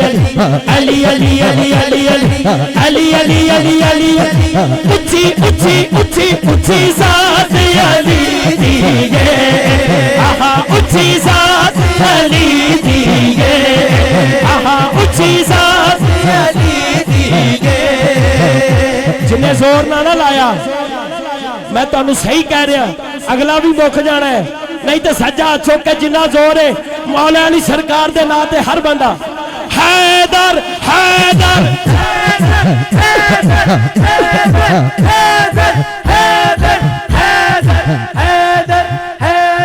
علی علی علی علی علی علی علی علی اچھی اچھی اچھی اچھی ذات علی دی ہے اچھی ذات علی دی ہے اچھی ذات علی دی ہے جنہیں زور نہ لایا میں تانوں صحیح کہہ رہا اگلا بھی مک جانا ہے نہیں تو سجا چک کے جنہ زور ہے مولا علی سرکار دے نام تے ہر بندہ حیدر حیدر حیدر حیدر حیدر حیدر حیدر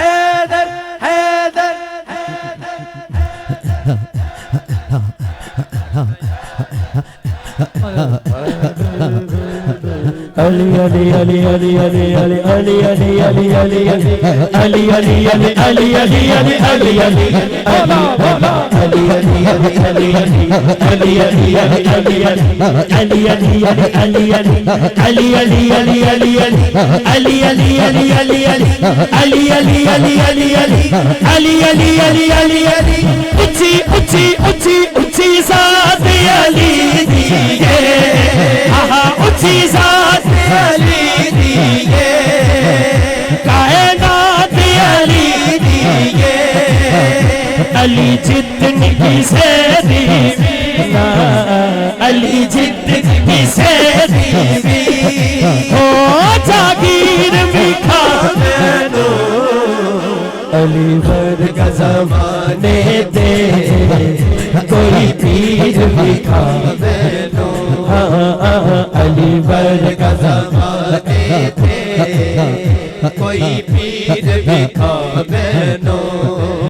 حیدر حیدر حیدر علی علی علی علی علی علی علی علی علی علی علی علی علی علی علی علی علی کائنات علی دیے علی جتنی سے دیوی علی جتنی سے دیوی ہو جاگیر بھی کھانے دو علی بر کا زمانے دے کوئی پیر بھی کھانے دو علی بر کا زمانے دے کوئی پیر بھی کھانے